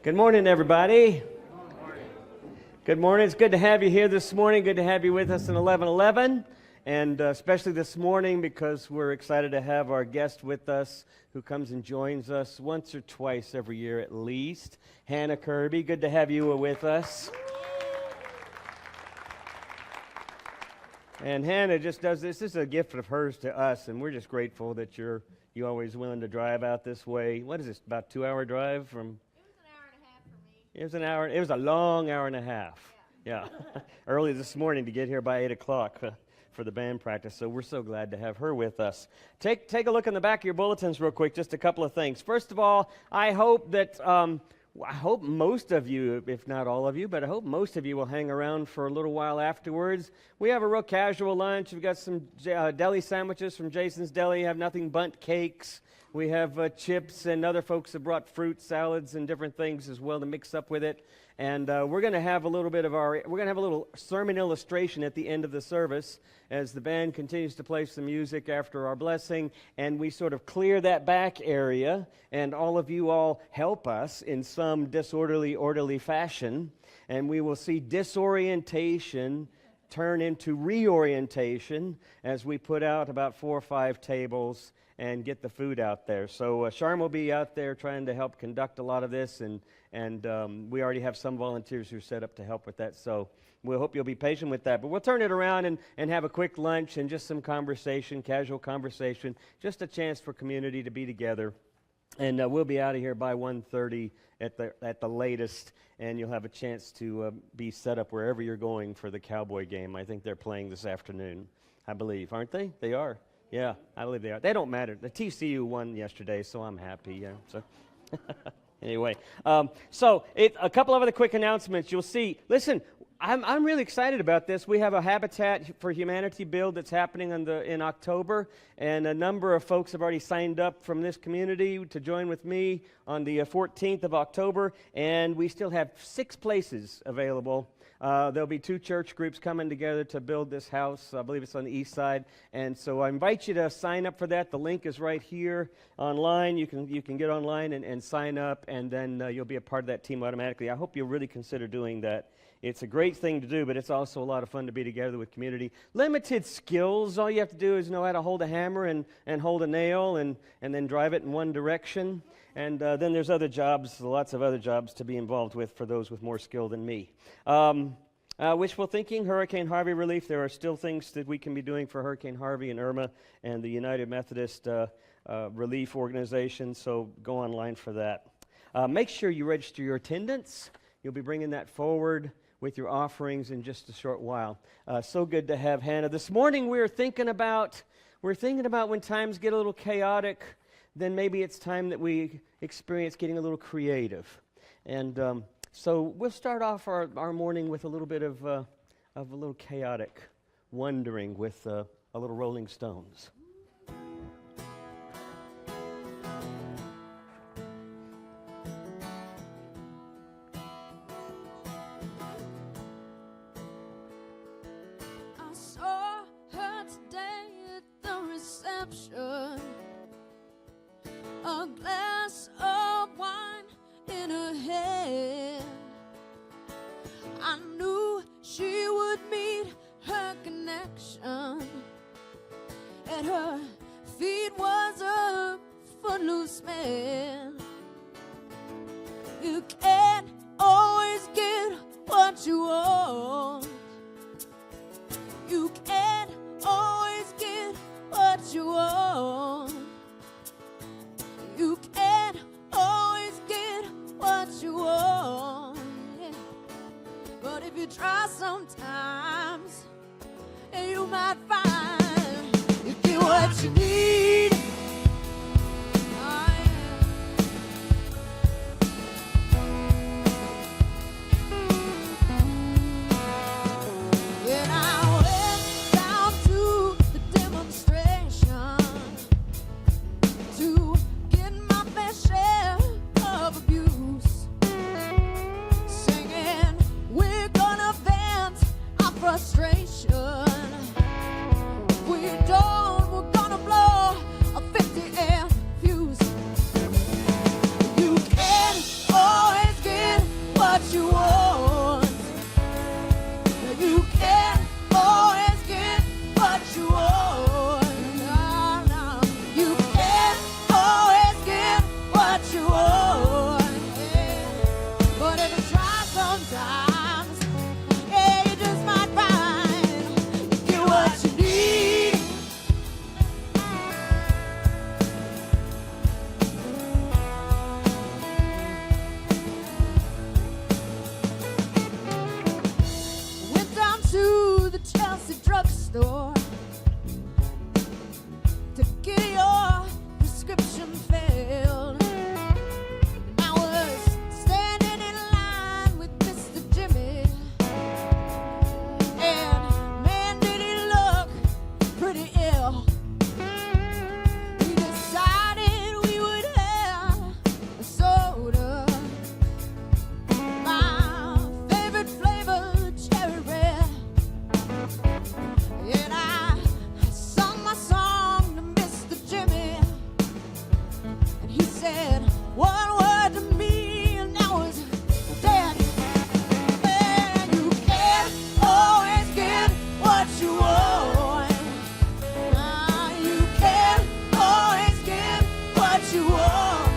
Good morning, everybody. Good morning. It's good to have you here this morning. Good to have you with us in 1111, and especially this morning because we're excited to have our guest with us who comes and joins us once or twice every year at least. Hannah Kirby, good to have you with us. And Hannah just does this. This is a gift of hers to us, and we're just grateful that you're always willing to drive out this way. What is this, about 2-hour drive from? It was an hour. It was a long hour and a half. Yeah. Early this morning to get here by 8 o'clock for the band practice. So we're so glad to have her with us. Take a look in the back of your bulletins real quick. Just a couple of things. First of all, I hope that I hope most of you, if not all of you, but I hope most of you will hang around for a little while afterwards. We have a real casual lunch. We've got some deli sandwiches from Jason's Deli. Have nothing but cakes. We have chips, and other folks have brought fruit salads and different things as well to mix up with it. And we're going to have a little sermon illustration at the end of the service as the band continues to play some music after our blessing, and we sort of clear that back area, and all of you all help us in some orderly fashion, and we will see disorientation turn into reorientation as we put out about 4 or 5 tables and get the food out there. So Sharm will be out there trying to help conduct a lot of this, and we already have some volunteers who are set up to help with that. So we hope you'll be patient with that. But we'll turn it around and have a quick lunch and just some conversation, casual conversation, just a chance for community to be together. And we'll be out of here by 1:30 at the latest, and you'll have a chance to be set up wherever you're going for the Cowboy game. I think they're playing this afternoon, I believe, aren't they? They are. Yeah, I believe they are. They don't matter. The TCU won yesterday, so I'm happy. Yeah. So anyway, a couple of other quick announcements. You'll see. Listen, I'm really excited about this. We have a Habitat for Humanity build that's happening in October, and a number of folks have already signed up from this community to join with me on the 14th of October, and we still have 6 places available. There'll be 2 church groups coming together to build this house. I believe it's on the east side. And so I invite you to sign up for that. The link is right here online. You can get online and sign up, and then you'll be a part of that team automatically. I hope you'll really consider doing that. It's a great thing to do, but it's also a lot of fun to be together with community. Limited skills. All you have to do is know how to hold a hammer and hold a nail and then drive it in one direction. And then there's other jobs, lots of other jobs to be involved with for those with more skill than me. Wishful thinking, Hurricane Harvey relief. There are still things that we can be doing for Hurricane Harvey and Irma and the United Methodist Relief Organization, so go online for that. Make sure you register your attendance. You'll be bringing that forward with your offerings in just a short while. So good to have Hannah. This morning we're thinking about when times get a little chaotic, then maybe it's time that we experience getting a little creative. And so we'll start off our morning with a little bit of a little chaotic wondering with a little Rolling Stones. I saw her today at the reception. A glass of wine in her hand. I knew she would meet her connection. At her feet was a footloose man. You can't always get what you want. You can't always get what you want. said one word to me, and that was dead. Well, you can't always get what you want. You can't always get what you want.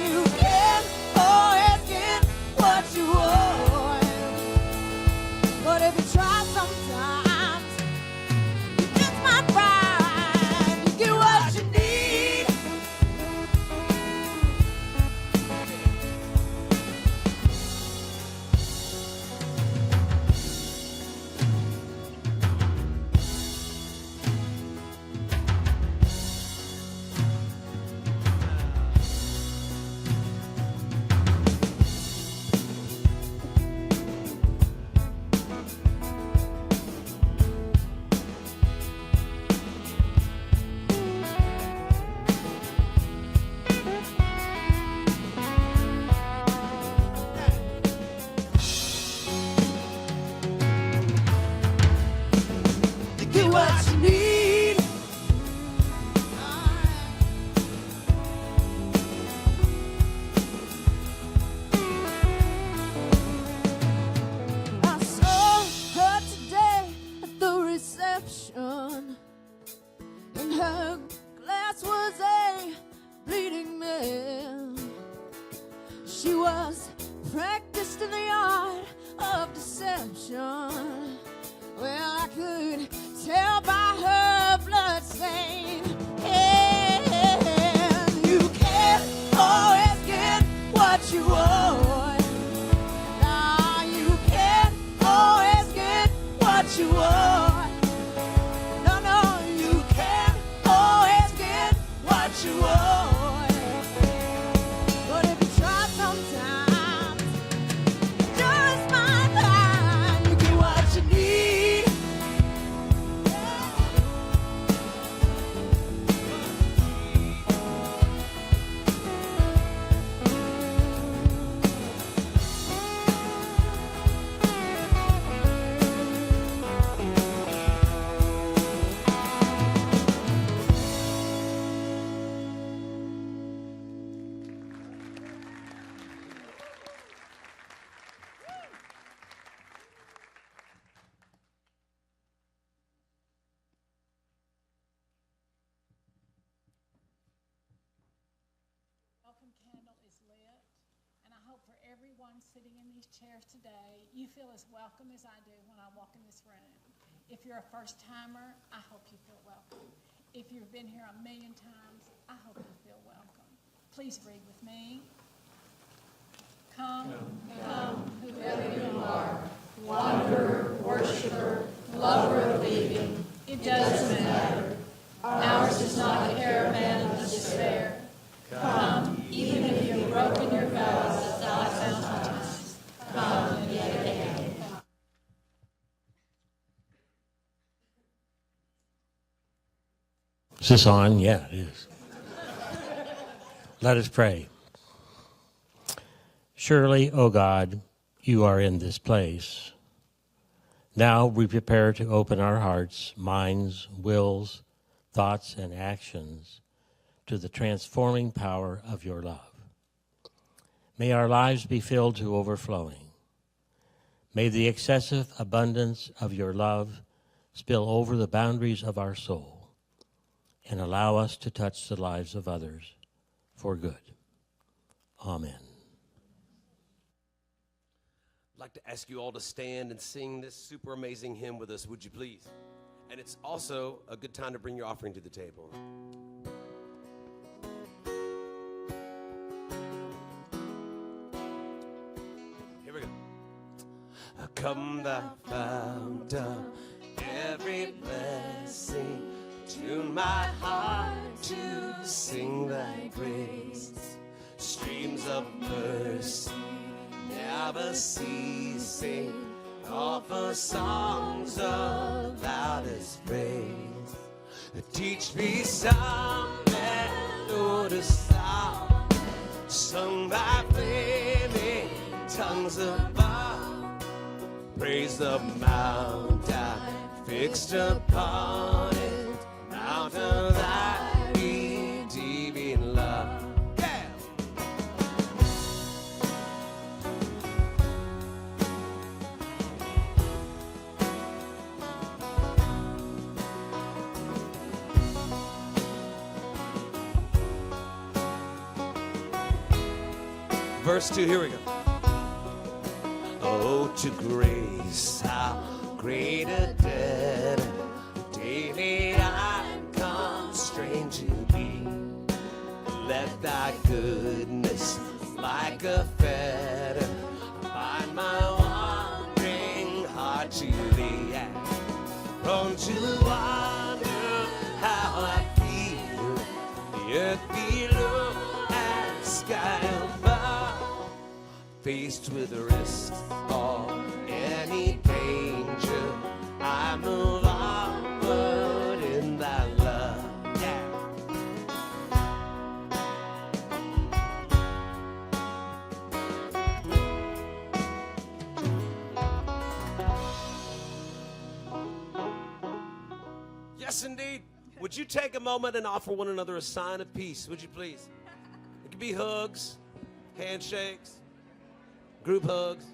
You can't always get what you want. But if you try sometimes, you just might find you get what you need. You get what you need. I saw her today at the reception, and her glass was a bleeding man. She was practiced in the art of deception. Well, I could tell by her blood stain. And you can't always get what you want. Nah, you can't always get what you want. No, no, you can't always get what you want. But if you try sometimes, just might find you get what you need. Welcome candle is lit, and I hope for everyone sitting in these chairs today, you feel as welcome as I do when I walk in this room. If you're a first-timer, I hope you feel welcome. If you've been here a million times, I hope you feel welcome. Please read with me. Come, whoever you are, wanderer, worshiper, lover of leaving, it doesn't matter. Ours is not a caravan of despair. Come, even if you've broken your vows 1,000 times. Come yet again. Is this on? Yeah, it is. Let us pray. Surely, O God, you are in this place. Now we prepare to open our hearts, minds, wills, thoughts, and actions to the transforming power of your love. May our lives be filled to overflowing. May the excessive abundance of your love spill over the boundaries of our soul and allow us to touch the lives of others for good. Amen. I'd like to ask you all to stand and sing this super amazing hymn with us, would you please? And it's also a good time to bring your offering to the table. Here we go. Come thou fount of every blessing, tune my heart to sing thy praise. Streams of mercy never ceasing, offer songs of loudest praise. Teach me some melodious song, sung by flaming tongues above. Praise the mount I fixed upon it, mount of thy redeeming love. Verse 2, here we go. Oh, to grace, how great a debt daily I'm constrained to be. Let thy goodness like a fetter bind my wandering heart to thee. Prone to wonder how I feel, the earth below and sky above, faced with the risk of any danger, I move onward in thy love. Yeah. Yes, indeed. Would you take a moment and offer one another a sign of peace, would you please? It could be hugs, handshakes, group hugs.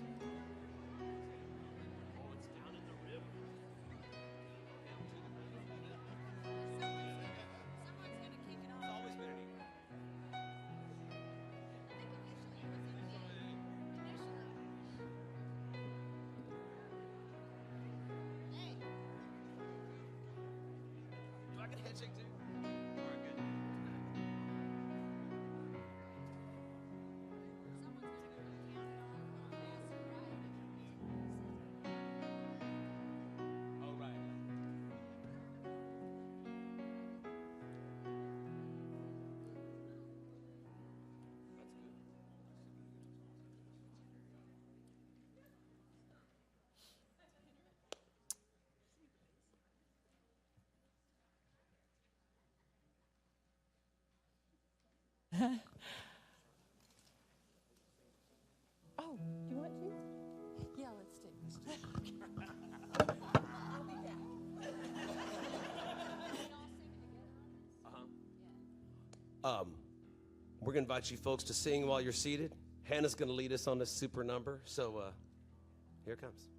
Do I get a handshake too? All right, good. All right. Oh, do you want to? Yeah, let's do it. We're going to invite you folks to sing while you're seated. Hannah's going to lead us on this super number. So here it comes.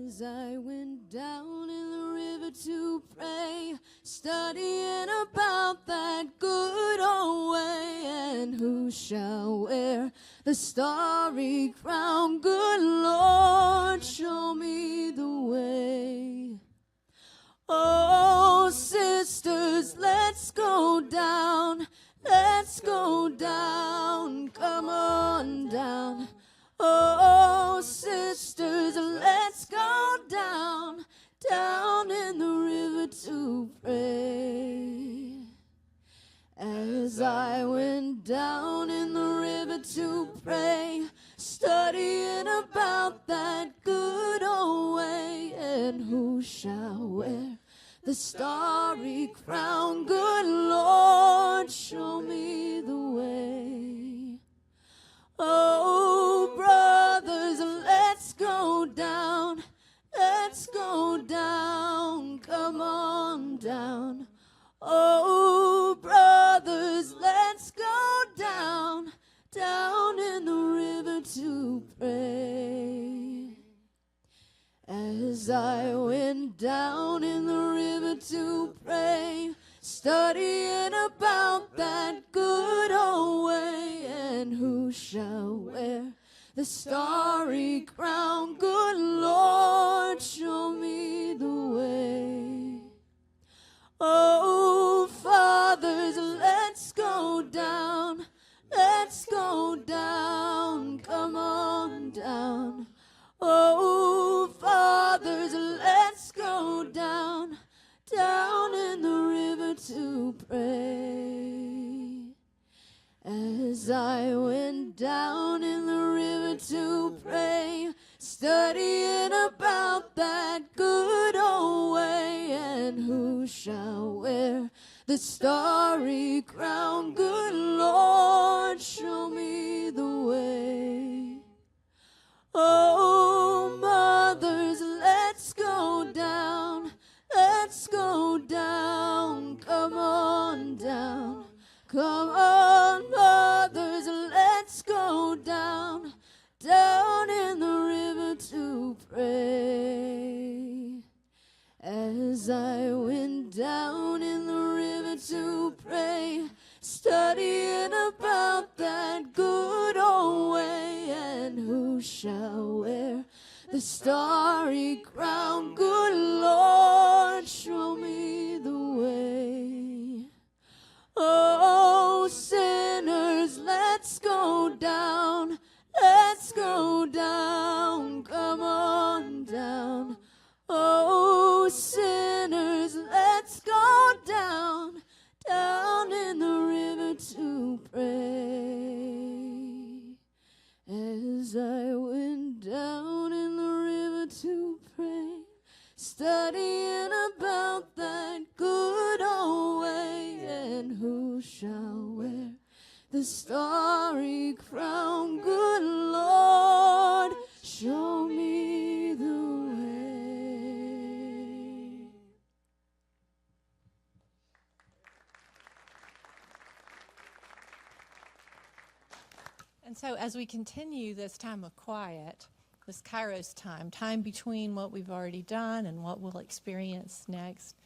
As I went down in the river to pray, studying about that good old way, and who shall wear the starry crown? Good Lord, show me the way. Oh, sisters, let's go down. Let's go down. Come on down. Oh, sisters, let's go down, down in the river to pray. As I went down in the river to pray, studying about that good old way, and who shall wear the starry crown? Good Lord, show me the way. Oh, brothers, let's go down. Let's go down. Come on down. Oh, brothers, let's go down, down in the river to pray. As I went down in the river to pray, studying about that good old way, and who shall wear the starry crown? Good Lord, show me the way. Oh, fathers, let's go down. Let's go down. Come on down. Oh, fathers, let's go down, down in the river to pray. As I went down in the river to pray, studying about that good old way, and who shall wear the starry crown? Good Lord, show me the way. Oh, mothers, let's go down. Let's go down. Come on down. Come on, mothers, let's go down, down in the river to pray. As I went down in the river to pray, studying about that good old the starry crown. Good Lord, show me the way. Oh, sinners, let's go down. Let's go down. Come on down. Oh, sinners, let's go down. Down in the river to pray. As I went down in the river to pray, studying about that good old way, and who shall wear the starry crown? Good Lord, show me the way. And so as we continue this time of quiet, this Kairos time between what we've already done and what we'll experience next,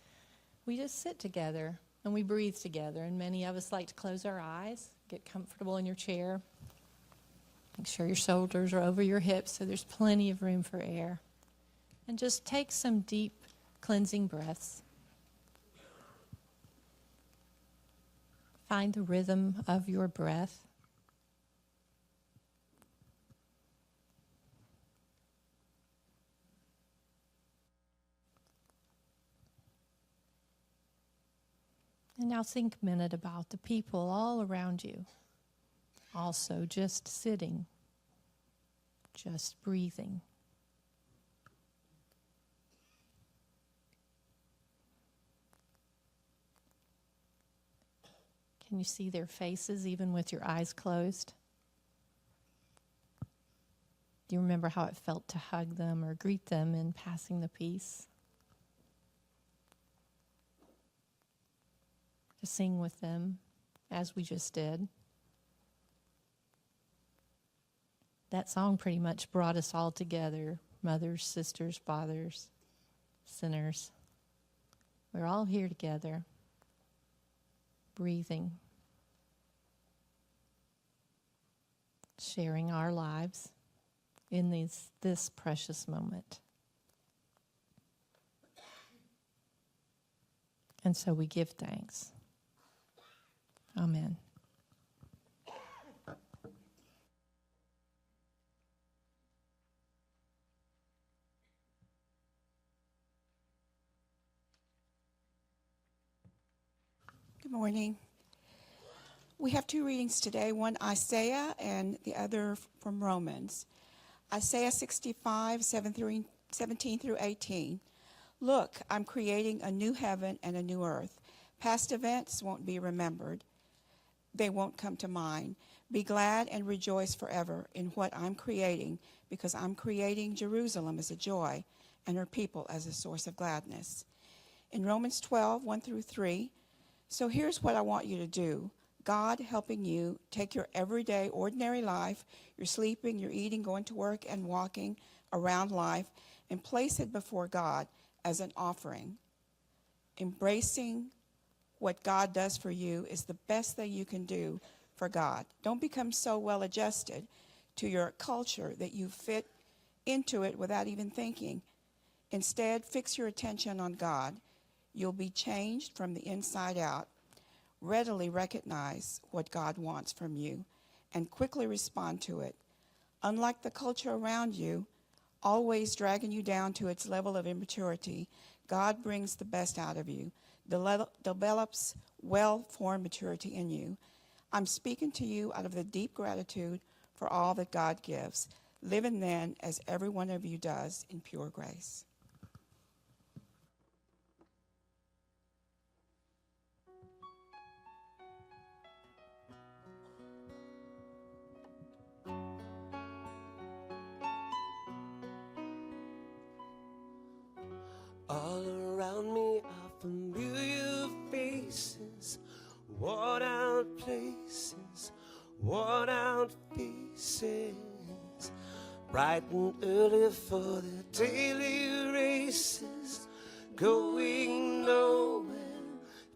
we just sit together and we breathe together. And many of us like to close our eyes, get comfortable in your chair. Make sure your shoulders are over your hips so there's plenty of room for air. And just take some deep cleansing breaths. Find the rhythm of your breath. And now think a minute about the people all around you. Also just sitting, just breathing. Can you see their faces even with your eyes closed? Do you remember how it felt to hug them or greet them in passing the peace? To sing with them, as we just did. That song pretty much brought us all together, mothers, sisters, fathers, sinners. We're all here together, breathing, sharing our lives in this precious moment. And so we give thanks. Amen. Good morning. We have two readings today, one Isaiah and the other from Romans. Isaiah 65, 17 through 18. Look, I'm creating a new heaven and a new earth. Past events won't be remembered. They won't come to mind. Be glad and rejoice forever in what I'm creating, because I'm creating Jerusalem as a joy and her people as a source of gladness. In Romans 12, 1 through 3, so here's what I want you to do. God helping you take your everyday, ordinary life, you're sleeping, you're eating, going to work, and walking around life, and place it before God as an offering. Embracing what God does for you is the best thing you can do for God. Don't become so well adjusted to your culture that you fit into it without even thinking. Instead, fix your attention on God. You'll be changed from the inside out. Readily recognize what God wants from you and quickly respond to it. Unlike the culture around you, always dragging you down to its level of immaturity, God brings the best out of you, develops well-formed maturity in you. I'm speaking to you out of the deep gratitude for all that God gives. Living then, as every one of you does, in pure grace. All around me are familiar faces, worn out places, worn out faces, bright and early for the daily races, going nowhere,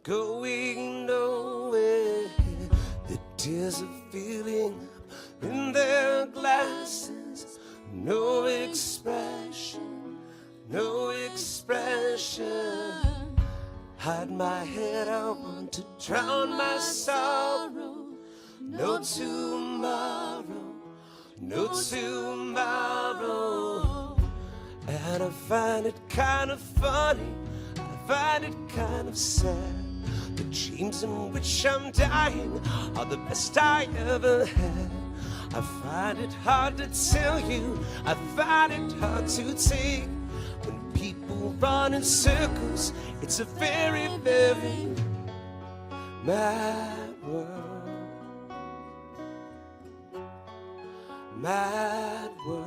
going nowhere. The tears are filling up in their glasses, no expression, no expression. Hide my head, I want to drown my sorrow. No tomorrow, no tomorrow. And I find it kind of funny, I find it kind of sad. The dreams in which I'm dying are the best I ever had. I find it hard to tell you, I find it hard to take. When people run in circles, it's a very, very mad world. Mad world.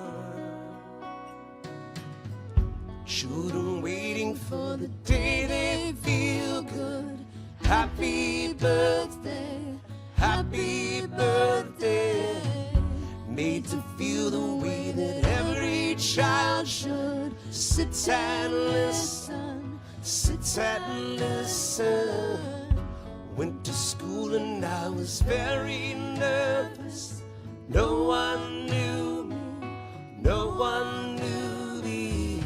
Children waiting for the day they feel good. Happy birthday, happy birthday. Made to feel the way that every child should. Sit and listen, sit and listen. Went to school and I was very nervous. No one knew me, no one knew me.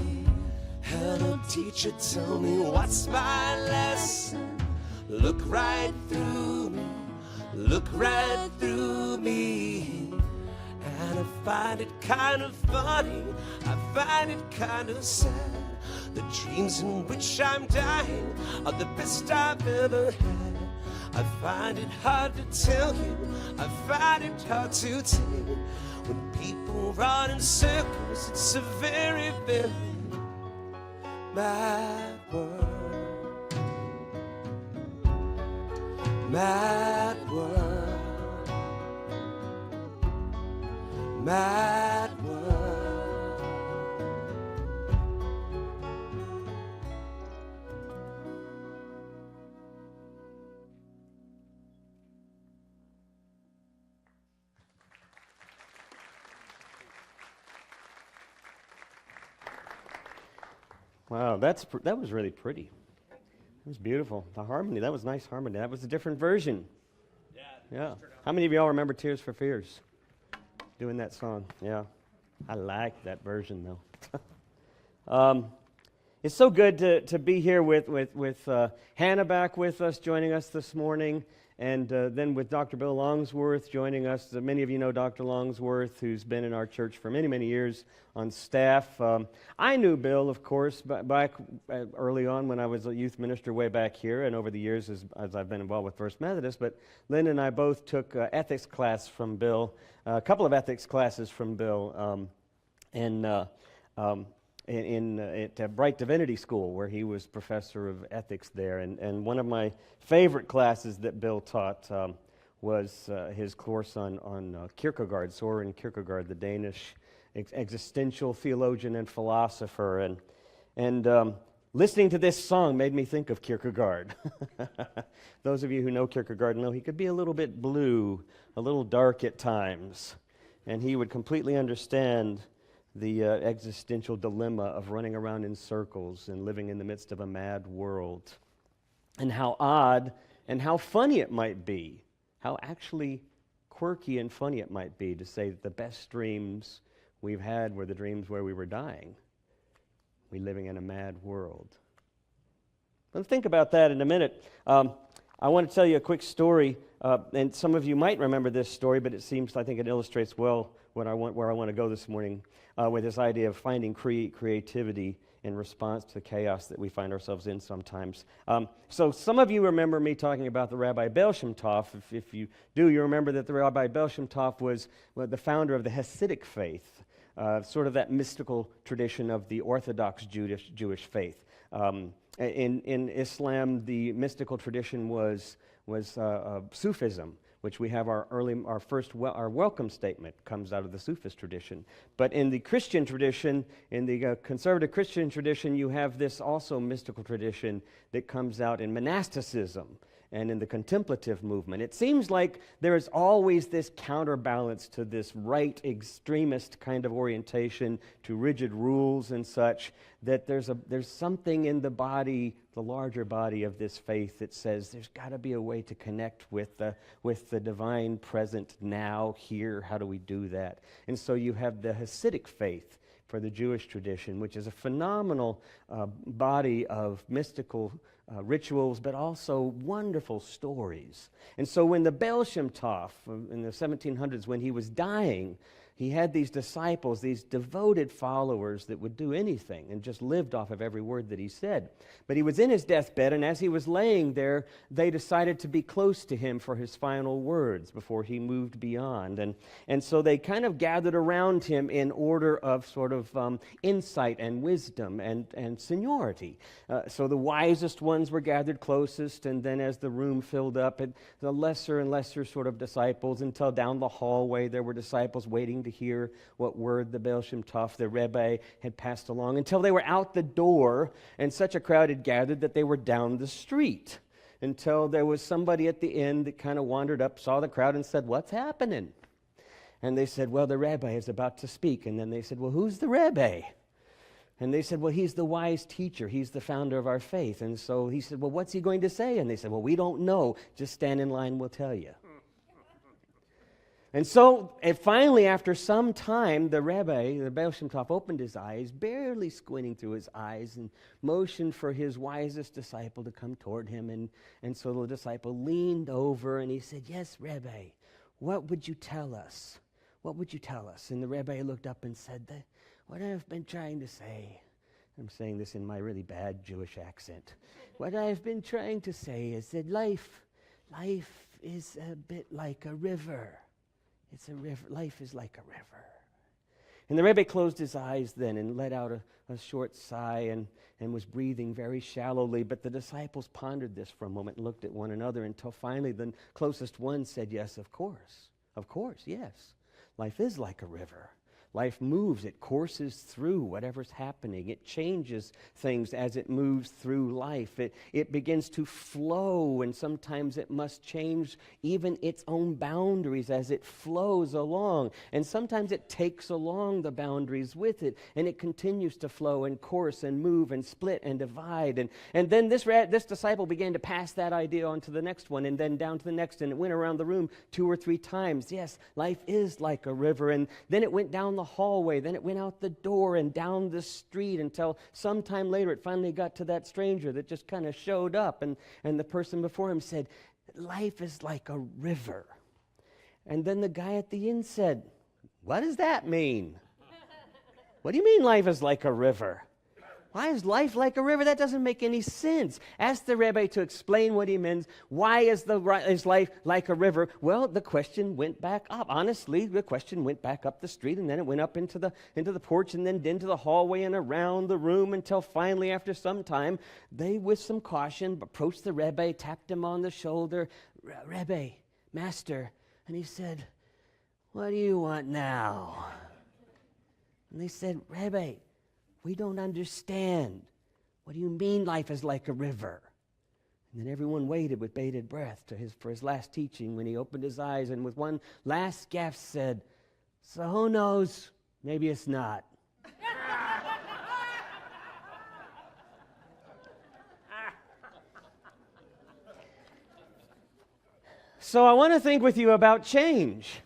Hello teacher, tell me what's my lesson. Look right through me, look right through me. And I find it kind of funny, I find it kind of sad. The dreams in which I'm dying are the best I've ever had. I find it hard to tell you, I find it hard to tell. When people run in circles, it's a very, very mad world. Mad world. Mad world. Wow, that was really pretty. It was beautiful. The harmony, that was nice harmony. That was a different version. Yeah. How many of y'all remember Tears for Fears? Doing that song, yeah. I like that version, though. It's so good to be here with Hannah back with us, joining us this morning, and then with Dr. Bill Longsworth joining us. Many of you know Dr. Longsworth, who's been in our church for many, many years on staff. I knew Bill, of course, back early on when I was a youth minister way back here, and over the years as I've been involved with First Methodist. But Lynn and I both took ethics class from Bill, a couple of ethics classes from Bill, at Bright Divinity School, where he was professor of ethics there. And one of my favorite classes that Bill taught was his course on Kierkegaard, Søren Kierkegaard, the Danish existential theologian and philosopher. And listening to this song made me think of Kierkegaard. Those of you who know Kierkegaard know he could be a little bit blue, a little dark at times, and he would completely understand the existential dilemma of running around in circles and living in the midst of a mad world, and how odd and how funny it might be, how actually quirky and funny it might be to say that the best dreams we've had were the dreams where we were dying. We're living in a mad world. Let's think about that in a minute. I want to tell you a quick story, and some of you might remember this story, but I think it illustrates well where I want to go this morning with this idea of finding creativity in response to the chaos that we find ourselves in sometimes. So some of you remember me talking about the Rabbi Baal Shem Tov. If you do, you remember that the Rabbi Baal Shem Tov was the founder of the Hasidic faith, sort of that mystical tradition of the Orthodox Jewish faith. In Islam, the mystical tradition was Sufism, which we have our welcome statement comes out of the Sufist tradition. But in the Christian tradition, in the conservative Christian tradition, you have this also mystical tradition that comes out in monasticism. and in the contemplative movement. It seems like there is always this counterbalance to this right extremist kind of orientation to rigid rules and such, that there's something in the body, the larger body of this faith, that says there's got to be a way to connect with the divine present now, here. How do we do that? And so you have the Hasidic faith for the Jewish tradition, which is a phenomenal body of mystical rituals, but also wonderful stories. And so when the Baal Shem Tov, in the 1700s, when he was dying, he had these disciples, these devoted followers that would do anything and just lived off of every word that he said. But he was in his deathbed, and as he was laying there, they decided to be close to him for his final words before he moved beyond. And so they kind of gathered around him in order of sort of insight and wisdom and seniority. So the wisest ones were gathered closest, and then as the room filled up, the lesser and lesser sort of disciples, until down the hallway there were disciples waiting to hear what word the Baal Shem Tov, the Rebbe, had passed along, until they were out the door, and such a crowd had gathered that they were down the street, until there was somebody at the end that kind of wandered up, saw the crowd, and said, "What's happening?" And they said, "Well, the Rebbe is about to speak." And then they said, "Well, who's the Rebbe?" And they said, "Well, he's the wise teacher. He's the founder of our faith." And so he said, "Well, what's he going to say?" And they said, "Well, we don't know. Just stand in line, we'll tell you." And so, finally, after some time, the Rebbe, the Baal Shem Tov, opened his eyes, barely squinting through his eyes, and motioned for his wisest disciple to come toward him. And so the disciple leaned over, and he said, "Yes, Rebbe, what would you tell us? What would you tell us?" And the Rebbe looked up and said, "What I've been trying to say," I'm saying this in my really bad Jewish accent, "what I've been trying to say is that life is a bit like a river. It's a river. Life is like a river." And the Rebbe closed his eyes then and let out a short sigh and was breathing very shallowly. But the disciples pondered this for a moment and looked at one another until finally the closest one said, "Yes, of course. Of course, yes. Life is like a river. Life moves, it courses through whatever's happening. It changes things as it moves through life. It begins to flow, and sometimes it must change even its own boundaries as it flows along. And sometimes it takes along the boundaries with it, and it continues to flow and course and move and split and divide. And then this disciple began to pass that idea on to the next one, and then down to the next, and it went around the room 2 or 3 times. Yes, life is like a river. And then it went down the hallway, then it went out the door and down the street, until sometime later it finally got to that stranger that just kind of showed up, and the person before him said, "Life is like a river." And then the guy at the inn said, "What does that mean? What do you mean life is like a river? Why is life like a river? That doesn't make any sense." Ask the Rebbe to explain what he means. Why is life like a river? Well, the question went back up. Honestly, the question went back up the street, and then it went up into the porch, and then into the hallway and around the room, until finally, after some time, they, with some caution, approached the Rebbe, tapped him on the shoulder. "Rebbe, Master," and he said, "What do you want now?" And they said, "Rebbe, we don't understand. What do you mean life is like a river?" And then everyone waited with bated breath for his last teaching, when he opened his eyes and with one last gasp said, "So who knows? Maybe it's not." So I want to think with you about change.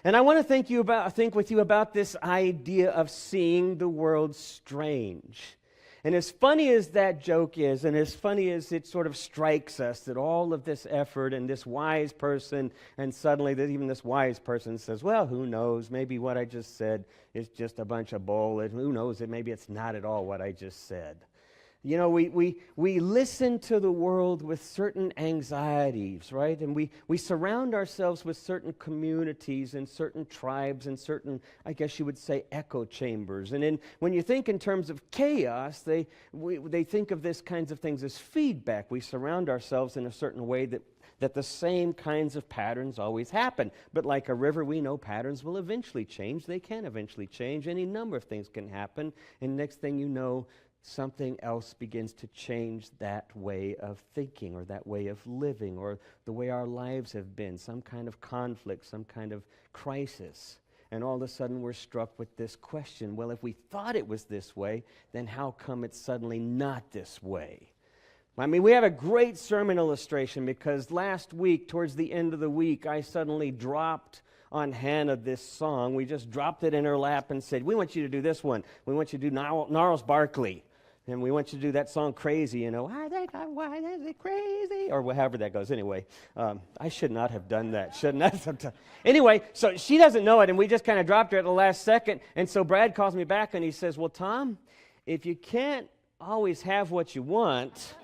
And I want to think with you about this idea of seeing the world strange. And as funny as that joke is, and as funny as it sort of strikes us that all of this effort and this wise person, and suddenly that even this wise person says, "Well, who knows? Maybe what I just said is just a bunch of bull, and who knows that maybe it's not at all what I just said." You know, we listen to the world with certain anxieties, right? And we surround ourselves with certain communities and certain tribes and certain, I guess you would say, echo chambers. And when you think in terms of chaos, they think of this kinds of things as feedback. We surround ourselves in a certain way that the same kinds of patterns always happen. But like a river, we know patterns will eventually change. They can eventually change. Any number of things can happen. And next thing you know, something else begins to change that way of thinking or that way of living or the way our lives have been, some kind of conflict, some kind of crisis. And all of a sudden we're struck with this question, well, if we thought it was this way, then how come it's suddenly not this way? I mean, we have a great sermon illustration because last week, towards the end of the week, I suddenly dropped on Hannah this song. We just dropped it in her lap and said, we want you to do this one. We want you to do Gnarls Barkley. And we want you to do that song Crazy, you know. I think I'm why is it crazy? Or however that goes. Anyway, I should not have done that. Shouldn't have. Anyway, so she doesn't know it, and we just kind of dropped her at the last second. And so Brad calls me back, and he says, well, Tom, if you can't always have what you want,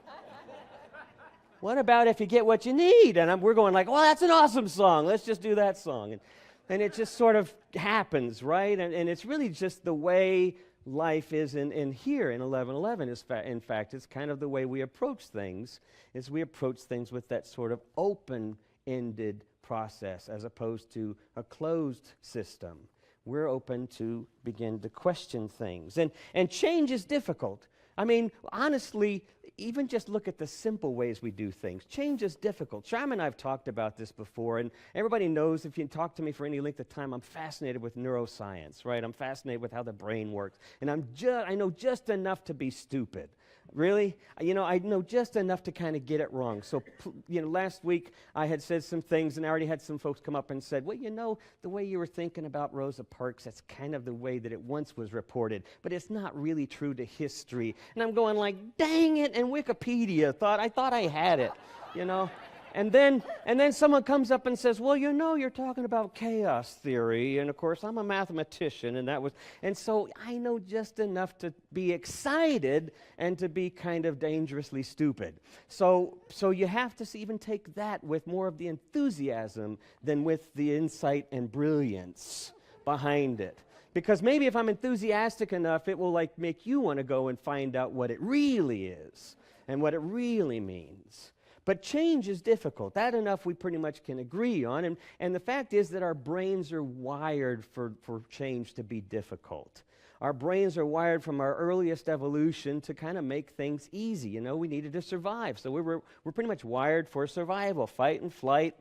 what about if you get what you need? And we're going like, well, that's an awesome song. Let's just do that song. And it just sort of happens, right? And it's really just the way life is in here in 1111. In fact, it's kind of the way we approach things, is we approach things with that sort of open-ended process as opposed to a closed system. We're open to begin to question things. And change is difficult. I mean, honestly, even just look at the simple ways we do things. Change is difficult. Shyam and I have talked about this before, and everybody knows if you talk to me for any length of time, I'm fascinated with neuroscience, right? I'm fascinated with how the brain works. And I know just enough to be stupid. Really? You know, I know just enough to kind of get it wrong. So, last week I had said some things, and I already had some folks come up and said, well, you know, the way you were thinking about Rosa Parks, that's kind of the way that it once was reported, but it's not really true to history. And I'm going like, dang it, and Wikipedia I thought I had it, you know. And then someone comes up and says, well, you know, you're talking about chaos theory. And, of course, I'm a mathematician, and so I know just enough to be excited and to be kind of dangerously stupid. So you have to even take that with more of the enthusiasm than with the insight and brilliance behind it. Because maybe if I'm enthusiastic enough, it will like make you want to go and find out what it really is and what it really means. But change is difficult. That enough we pretty much can agree on. And the fact is that our brains are wired for change to be difficult. Our brains are wired from our earliest evolution to kind of make things easy. You know, we needed to survive. So we're pretty much wired for survival, fight and flight.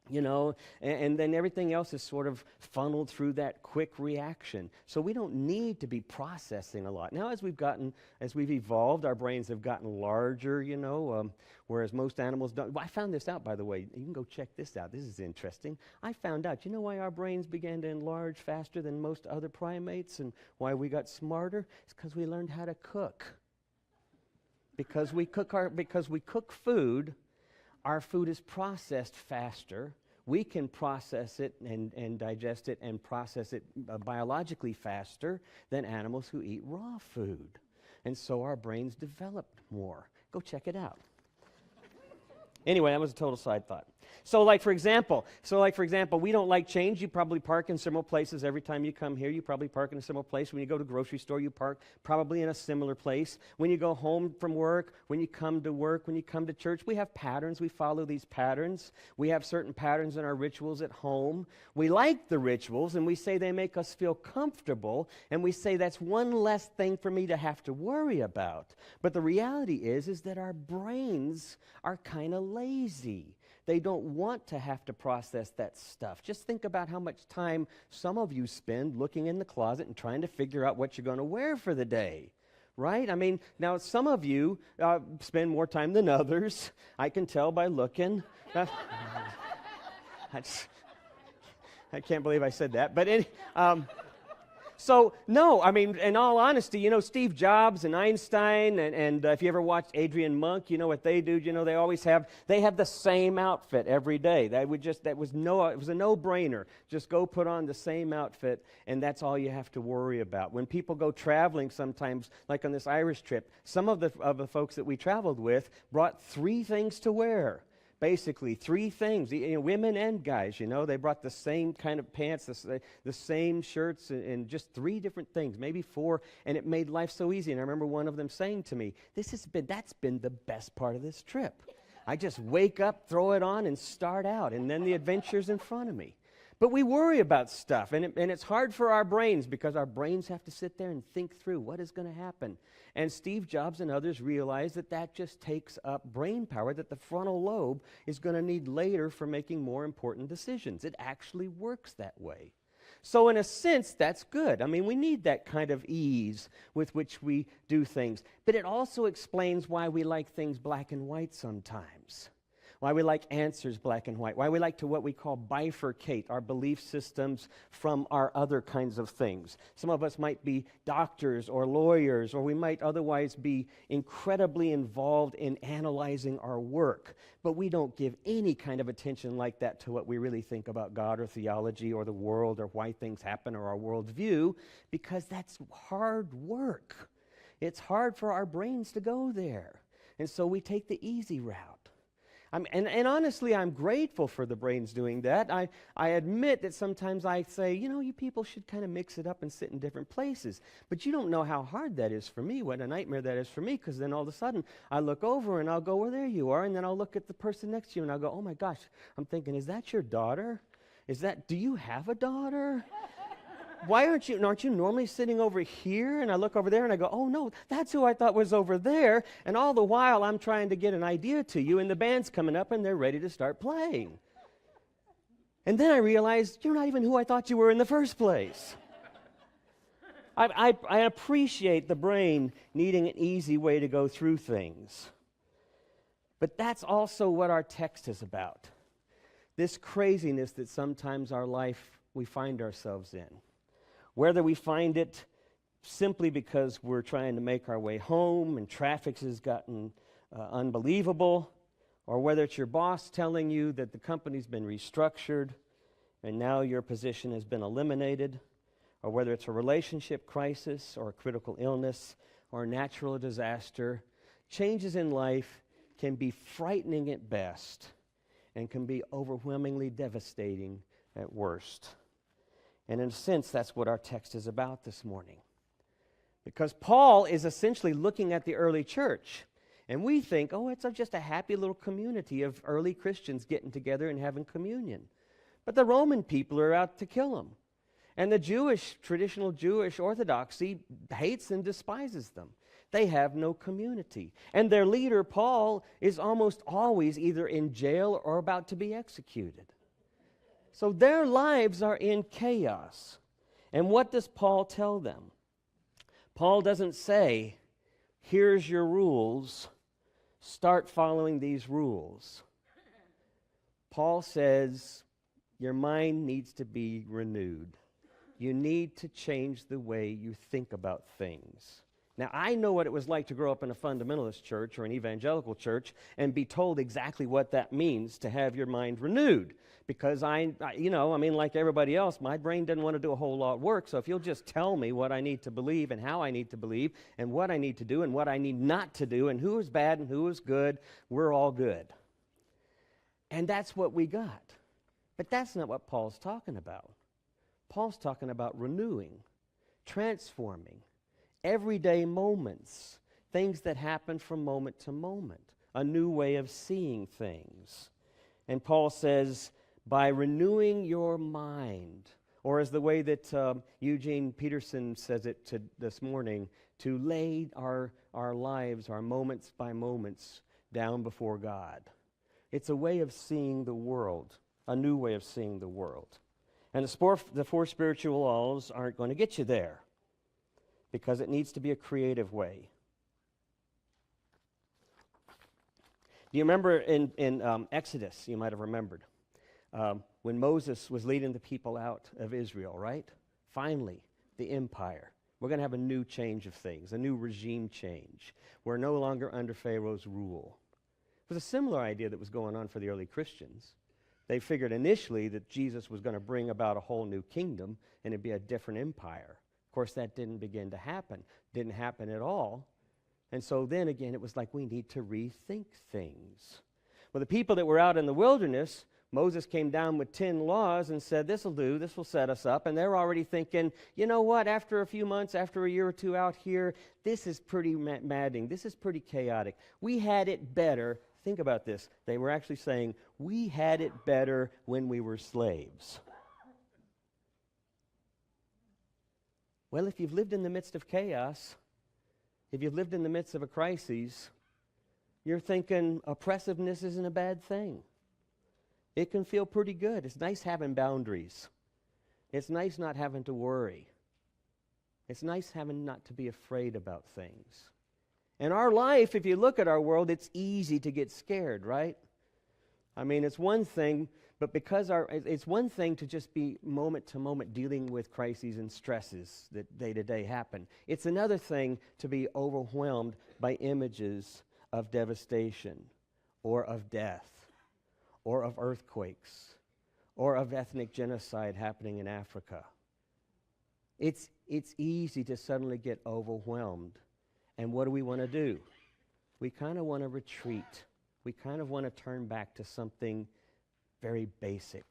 You know, and then everything else is sort of funneled through that quick reaction. So we don't need to be processing a lot. Now, as we've evolved, our brains have gotten larger, you know, whereas most animals don't. Well, I found this out, by the way. You can go check this out. This is interesting. I found out, you know why our brains began to enlarge faster than most other primates and why we got smarter? It's because we learned how to cook. Because we cook food. Our food is processed faster. We can process it and digest it and process it biologically faster than animals who eat raw food. And so our brains developed more. Go check it out. Anyway, that was a total side thought. So like for example, we don't like change. You probably park in similar places every time you come here. You probably park in a similar place. When you go to the grocery store, you park probably in a similar place. When you go home from work, when you come to work, when you come to church, we have patterns. We follow these patterns. We have certain patterns in our rituals at home. We like the rituals, and we say they make us feel comfortable, and we say that's one less thing for me to have to worry about. But the reality is that our brains are kind of lazy. They don't want to have to process that stuff. Just think about how much time some of you spend looking in the closet and trying to figure out what you're going to wear for the day, right? I mean, now some of you spend more time than others. I can tell by looking. I can't believe I said that. But so, no, I mean, in all honesty, you know, Steve Jobs and Einstein, and if you ever watched Adrian Monk, you know what they do. You know, they have the same outfit every day. It was a no-brainer. Just go put on the same outfit, and that's all you have to worry about. When people go traveling sometimes, like on this Irish trip, some of the folks that we traveled with brought 3 things to wear. Basically, 3 things, you know, women and guys, you know, they brought the same kind of pants, the same shirts, and just 3 different things, maybe 4, and it made life so easy. And I remember one of them saying to me, that's been the best part of this trip. I just wake up, throw it on, and start out, and then the adventure's in front of me. But we worry about stuff, and it's hard for our brains because our brains have to sit there and think through what is going to happen. And Steve Jobs and others realized that just takes up brain power that the frontal lobe is going to need later for making more important decisions. It actually works that way. So in a sense, that's good. I mean, we need that kind of ease with which we do things. But it also explains why we like things black and white sometimes. Why we like answers black and white, why we like to what we call bifurcate our belief systems from our other kinds of things. Some of us might be doctors or lawyers, or we might otherwise be incredibly involved in analyzing our work, but we don't give any kind of attention like that to what we really think about God or theology or the world or why things happen or our worldview, because that's hard work. It's hard for our brains to go there, and so we take the easy route. And honestly, I'm grateful for the brains doing that. I admit that sometimes I say, you people should kind of mix it up and sit in different places. But you don't know how hard that is for me, what a nightmare that is for me, because then all of a sudden I look over and I'll go, well, there you are, and then I'll look at the person next to you and I'll go, oh my gosh, I'm thinking, is that your daughter? Do you have a daughter? Why aren't you normally sitting over here? And I look over there and I go, oh no, that's who I thought was over there. And all the while I'm trying to get an idea to you, and the band's coming up and they're ready to start playing. And then I realized you're not even who I thought you were in the first place. I appreciate the brain needing an easy way to go through things. But that's also what our text is about. This craziness that sometimes our life we find ourselves in. Whether we find it simply because we're trying to make our way home and traffic has gotten unbelievable, or whether it's your boss telling you that the company's been restructured and now your position has been eliminated, or whether it's a relationship crisis or a critical illness or a natural disaster, changes in life can be frightening at best and can be overwhelmingly devastating at worst. And in a sense, that's what our text is about this morning. Because Paul is essentially looking at the early church. And we think, oh, it's just a happy little community of early Christians getting together and having communion. But the Roman people are out to kill them. And the traditional Jewish orthodoxy hates and despises them. They have no community. And their leader, Paul, is almost always either in jail or about to be executed. So their lives are in chaos. And what does Paul tell them? Paul doesn't say, here's your rules, start following these rules. Paul says, your mind needs to be renewed. You need to change the way you think about things. Now, I know what it was like to grow up in a fundamentalist church or an evangelical church and be told exactly what that means to have your mind renewed. Because like everybody else, my brain doesn't want to do a whole lot of work. So if you'll just tell me what I need to believe and how I need to believe and what I need to do and what I need not to do and who is bad and who is good, we're all good. And that's what we got. But that's not what Paul's talking about. Paul's talking about renewing, transforming, everyday moments, things that happen from moment to moment, a new way of seeing things. And Paul says, by renewing your mind, or as the way that Eugene Peterson says it this morning, to lay our lives, our moments by moments, down before God. It's a way of seeing the world, a new way of seeing the world. And the four spiritual laws aren't going to get you there, because it needs to be a creative way. Do you remember in Exodus, you might have remembered, when Moses was leading the people out of Israel, right? Finally, the empire. We're going to have a new change of things, a new regime change. We're no longer under Pharaoh's rule. It was a similar idea that was going on for the early Christians. They figured initially that Jesus was going to bring about a whole new kingdom and it'd be a different empire. Of course, that didn't begin to happen. Didn't happen at all. And so then again, it was like we need to rethink things. Well, the people that were out in the wilderness, Moses came down with 10 laws and said, this will do, this will set us up. And they're already thinking, you know what, after a few months, after a year or two out here, this is pretty maddening. This is pretty chaotic. We had it better. Think about this. They were actually saying, we had it better when we were slaves. Well, if you've lived in the midst of chaos, if you've lived in the midst of a crisis, you're thinking oppressiveness isn't a bad thing. It can feel pretty good. It's nice having boundaries. It's nice not having to worry. It's nice having not to be afraid about things. In our life, if you look at our world, it's easy to get scared, right? I mean, it's one thing, but it's one thing to just be moment to moment dealing with crises and stresses that day to day happen. It's another thing to be overwhelmed by images of devastation or of death or of earthquakes or of ethnic genocide happening in Africa. It's easy to suddenly get overwhelmed. And what do we want to do? We kind of want to retreat. We kind of want to turn back to something very basic.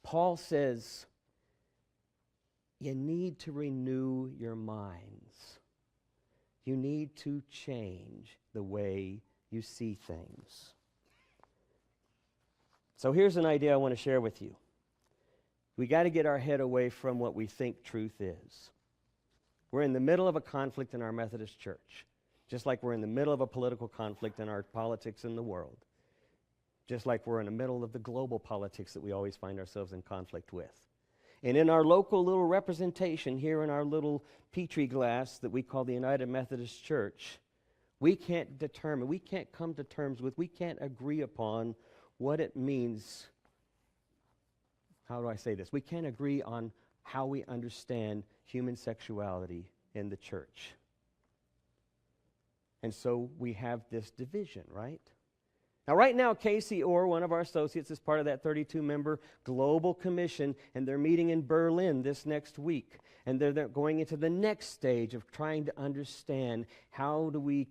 Paul says, you need to renew your minds. You need to change the way you see things. So here's an idea I want to share with you. We got to get our head away from what we think truth is. We're in the middle of a conflict in our Methodist church, just like we're in the middle of a political conflict in our politics in the world, just like we're in the middle of the global politics that we always find ourselves in conflict with. And in our local little representation here in our little petri glass that we call the United Methodist Church, we can't come to terms with, we can't agree upon what it means. How do I say this? We can't agree on how we understand human sexuality in the church. And so we have this division, right? Now, right now, Casey Orr, one of our associates, is part of that 32-member global commission, and they're meeting in Berlin this next week. And they're going into the next stage of trying to understand how do we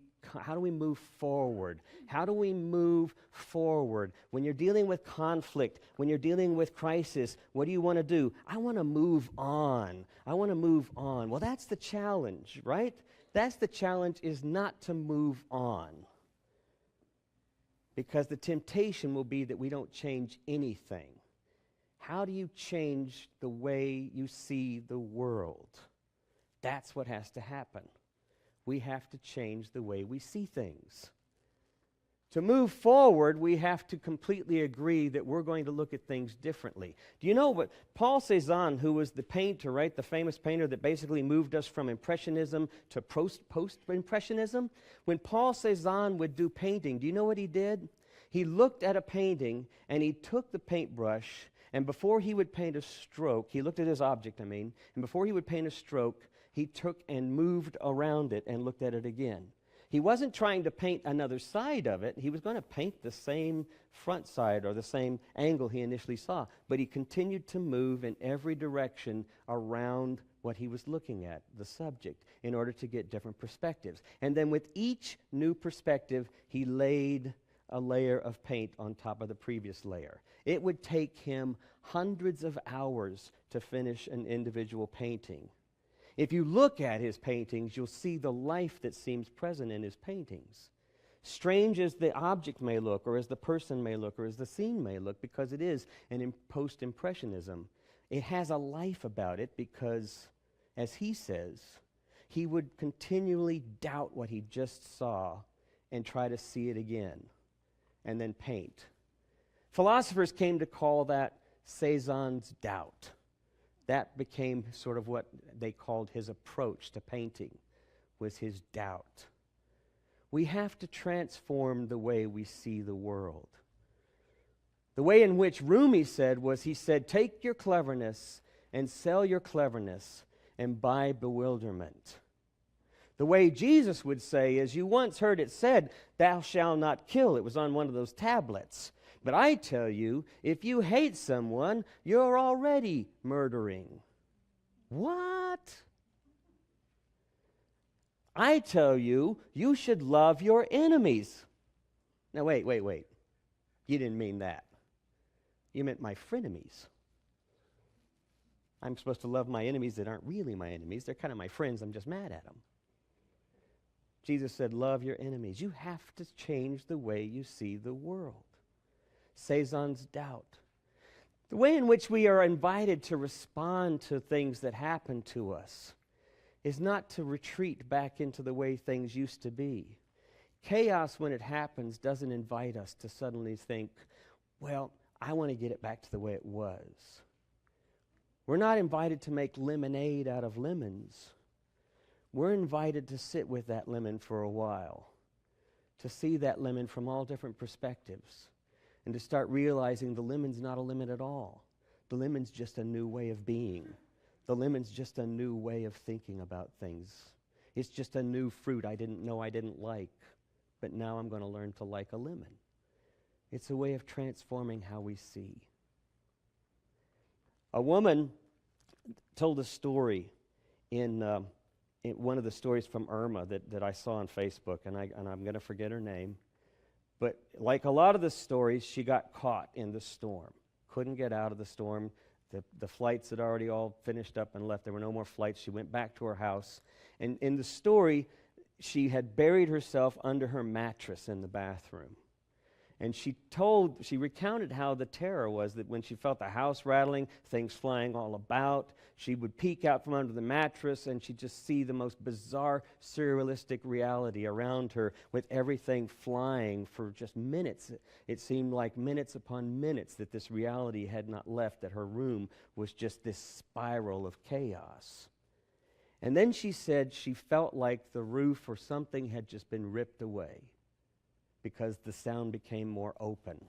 move forward? How do we move forward? When you're dealing with conflict, when you're dealing with crisis, what do you want to do? I want to move on. I want to move on. Well, that's the challenge, right? That's the challenge, is not to move on. Because the temptation will be that we don't change anything. How do you change the way you see the world? That's what has to happen. We have to change the way we see things. To move forward, we have to completely agree that we're going to look at things differently. Do you know what Paul Cézanne, who was the painter, right, the famous painter that basically moved us from Impressionism to post-Impressionism? When Paul Cézanne would do painting, do you know what he did? He looked at a painting and he took the paintbrush, and before he would paint a stroke, he looked at his object, and before he would paint a stroke, he took and moved around it and looked at it again. He wasn't trying to paint another side of it. He was going to paint the same front side or the same angle he initially saw. But he continued to move in every direction around what he was looking at, the subject, in order to get different perspectives. And then with each new perspective, he laid a layer of paint on top of the previous layer. It would take him hundreds of hours to finish an individual painting. If you look at his paintings, you'll see the life that seems present in his paintings. Strange as the object may look, or as the person may look, or as the scene may look, because it is an post-impressionism, it has a life about it because, as he says, he would continually doubt what he just saw and try to see it again, and then paint. Philosophers came to call that Cézanne's doubt. That became sort of what they called his approach to painting, was his doubt. We have to transform the way we see the world. The way in which Rumi said was, he said, take your cleverness and sell your cleverness and buy bewilderment. The way Jesus would say is, you once heard it said, thou shalt not kill. It was on one of those tablets. But I tell you, if you hate someone, you're already murdering. What? I tell you, you should love your enemies. Now, wait. You didn't mean that. You meant my frenemies. I'm supposed to love my enemies that aren't really my enemies. They're kind of my friends. I'm just mad at them. Jesus said, love your enemies. You have to change the way you see the world. Cézanne's doubt. The way in which we are invited to respond to things that happen to us. is not to retreat back into the way things used to be. Chaos, when it happens, doesn't invite us to suddenly think, well, I want to get it back to the way it was. We're not invited to make lemonade out of lemons. We're invited to sit with that lemon for a while, to see that lemon from all different perspectives, and to start realizing the lemon's not a lemon at all. The lemon's just a new way of being. The lemon's just a new way of thinking about things. It's just a new fruit I didn't know I didn't like, but now I'm going to learn to like a lemon. It's a way of transforming how we see. A woman told a story in one of the stories from Irma that I saw on Facebook, and I'm going to forget her name. But like a lot of the stories, she got caught in the storm. Couldn't get out of the storm. The flights had already all finished up and left. There were no more flights. She went back to her house. And in the story, she had buried herself under her mattress in the bathroom. And she recounted how the terror was that when she felt the house rattling, things flying all about, she would peek out from under the mattress and she'd just see the most bizarre, surrealistic reality around her with everything flying for just minutes. It seemed like minutes upon minutes that this reality had not left, that her room was just this spiral of chaos. And then she said she felt like the roof or something had just been ripped away, because the sound became more open.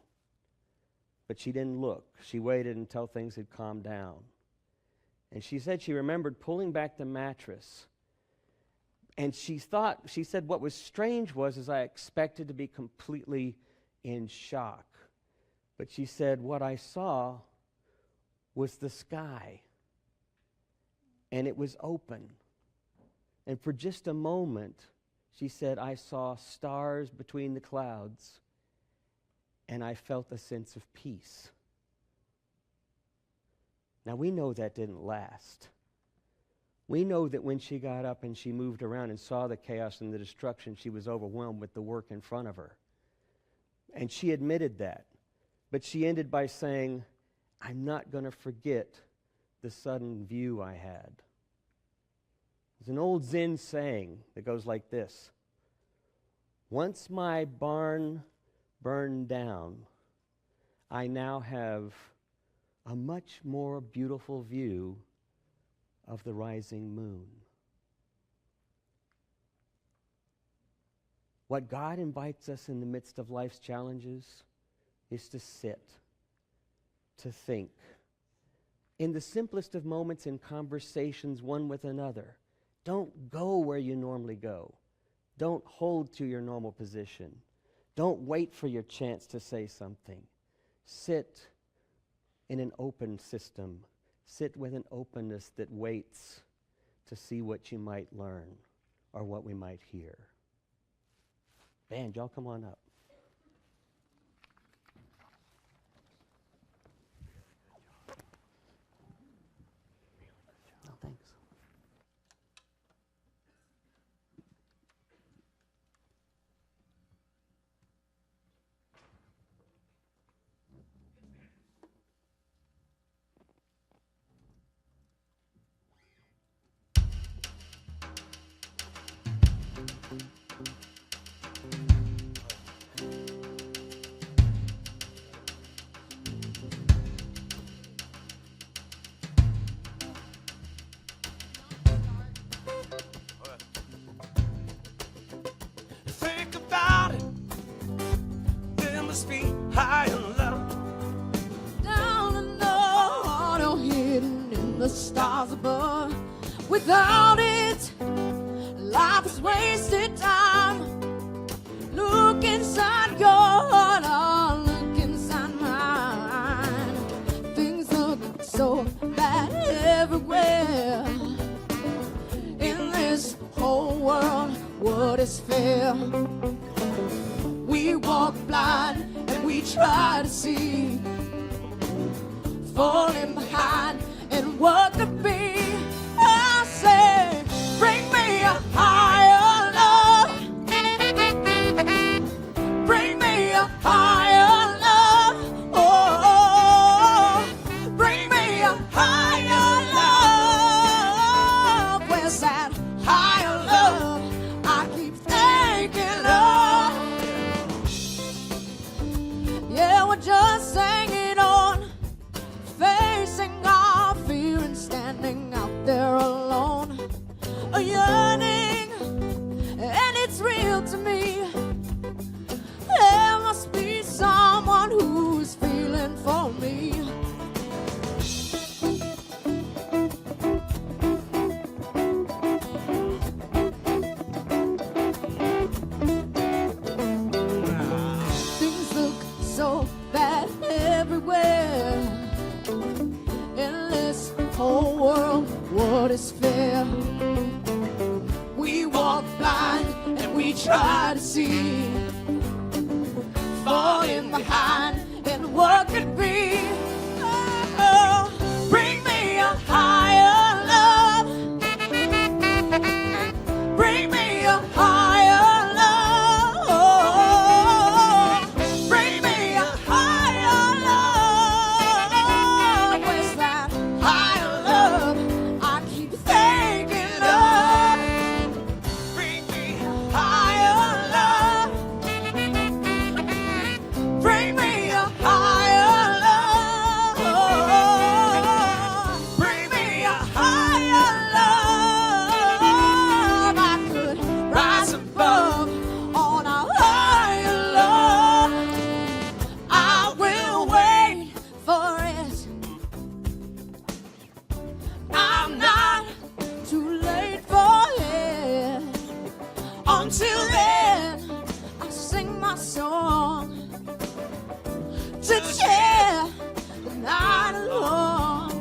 But she didn't look. She waited until things had calmed down. And she said she remembered pulling back the mattress. And she said what was strange was I expected to be completely in shock. But she said what I saw was the sky. And it was open. And for just a moment, she said, I saw stars between the clouds, and I felt a sense of peace. Now, we know that didn't last. We know that when she got up and she moved around and saw the chaos and the destruction, she was overwhelmed with the work in front of her. And she admitted that. But she ended by saying, I'm not going to forget the sudden view I had. There's an old Zen saying that goes like this: once my barn burned down, I now have a much more beautiful view of the rising moon. What God invites us in the midst of life's challenges is to sit, to think. In the simplest of moments, in conversations one with another, don't go where you normally go. Don't hold to your normal position. Don't wait for your chance to say something. Sit in an open system. Sit with an openness that waits to see what you might learn or what we might hear. Band, y'all come on up. Oh, thanks. Think about it. There must be higher love. Down in the heart or hidden in the stars above. Without it, life is wasted time. Look inside your heart or look inside mine. Things look so bad everywhere. In this whole world, what is fair? We walk blind and we try to see, falling behind in what could be. I say, bring me a higher love. Bring me a higher love. Oh, bring me a higher love. Where's that is fair. We walk blind and we try to see, falling behind in what could be. Oh, bring me a higher love. Bring me a higher love. Bring me a higher love. Where's that higher love I keep thinking of? Bring me a higher love. Bring me a higher love. Bring me a higher love. I could rise above on a higher love. I will wait for it. I'm not too late for it. Until then, I sing my song to cheer the night along.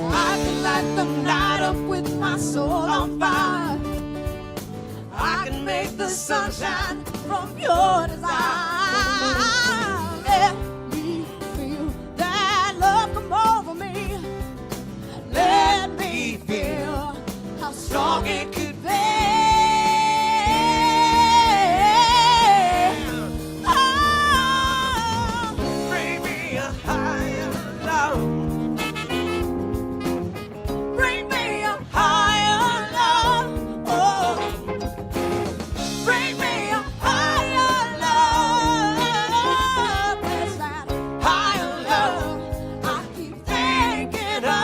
I can light the night up with my soul on fire. I can make the sunshine from pure desire. Let me feel that love come over me. Let me feel how strong it could be. Oh, bring me a higher love. Bring me a higher love. Oh, bring me a higher love. Where's that higher love I keep thinking of?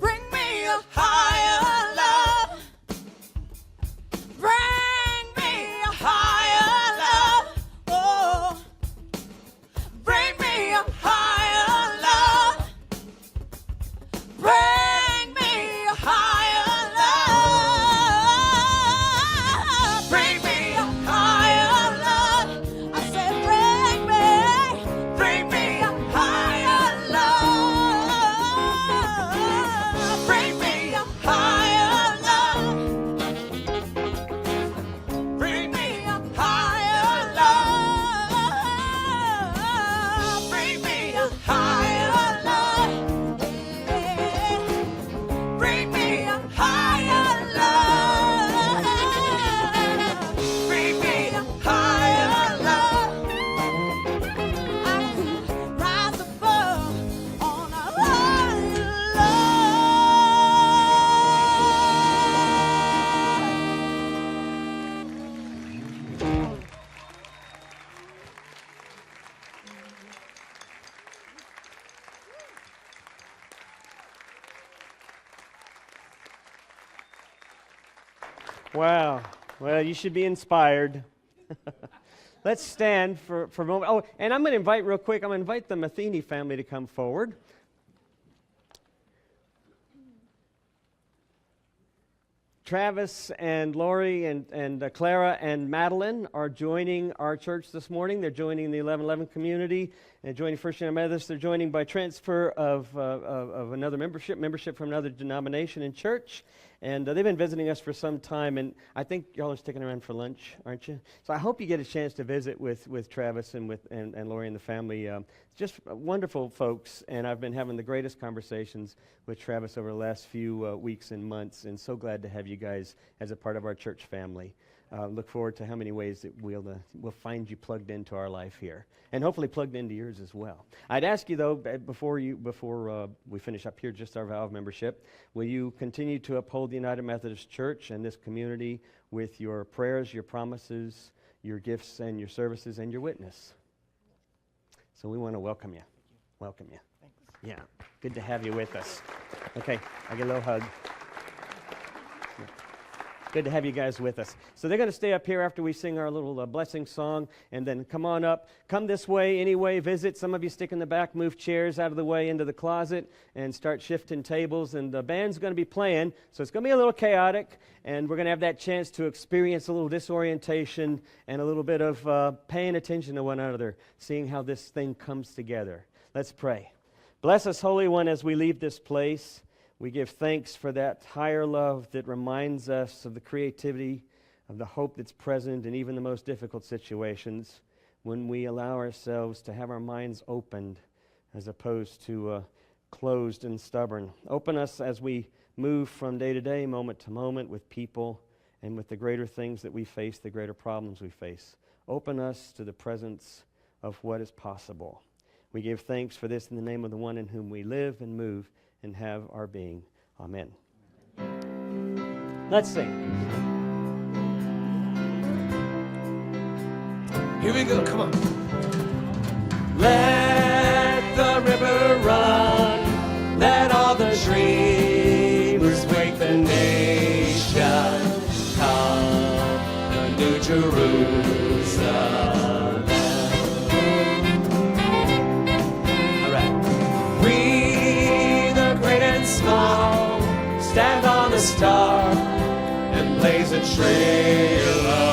Bring me a higher love. Bring me a higher love. Oh, bring me a higher love. Bring me a higher love. Bring me a higher love. I said, bring me a higher love. Bring me a higher love. Bring me a higher love. Bring me a higher love. Bring me a higher love. Bring me a higher love. I could rise above on a higher love. Wow. Well, you should be inspired. Let's stand for a moment. Oh, and I'm going to invite real quick, I'm going to invite the Matheny family to come forward. Travis and Lori and Clara and Madeline are joining our church this morning. They're joining the 1111 community and joining First United Methodist. They're joining by transfer of another membership from another denomination in church. And they've been visiting us for some time, and I think y'all are sticking around for lunch, aren't you? So I hope you get a chance to visit with Travis and Lori and the family. Just wonderful folks, and I've been having the greatest conversations with Travis over the last few weeks and months, and so glad to have you guys as a part of our church family. Look forward to how many ways that we'll find you plugged into our life here, and hopefully plugged into yours as well. I'd ask you though, before we finish up here, just our vow of membership, will you continue to uphold the United Methodist Church and this community with your prayers, your promises, your gifts, and your services, and your witness? So we want to welcome you. Welcome you. Thanks. Yeah, good to have you with us. Okay, I get a little hug. Good to have you guys with us. So they're going to stay up here after we sing our little blessing song, and then come on up. Come this way anyway, visit. Some of you stick in the back, move chairs out of the way into the closet, and start shifting tables. And the band's going to be playing, so it's going to be a little chaotic, and we're going to have that chance to experience a little disorientation and a little bit of paying attention to one another, seeing how this thing comes together. Let's pray. Bless us, Holy One, as we leave this place. We give thanks for that higher love that reminds us of the creativity, of the hope that's present in even the most difficult situations when we allow ourselves to have our minds opened as opposed to closed and stubborn. Open us as we move from day to day, moment to moment with people and with the greater things that we face, the greater problems we face. Open us to the presence of what is possible. We give thanks for this in the name of the one in whom we live and move and have our being. Amen. Let's sing. Here we go, come on. Let the river run, let all the dreamers wake the nation. Come, the New Jerusalem. Small, stand on the star and blaze a trail of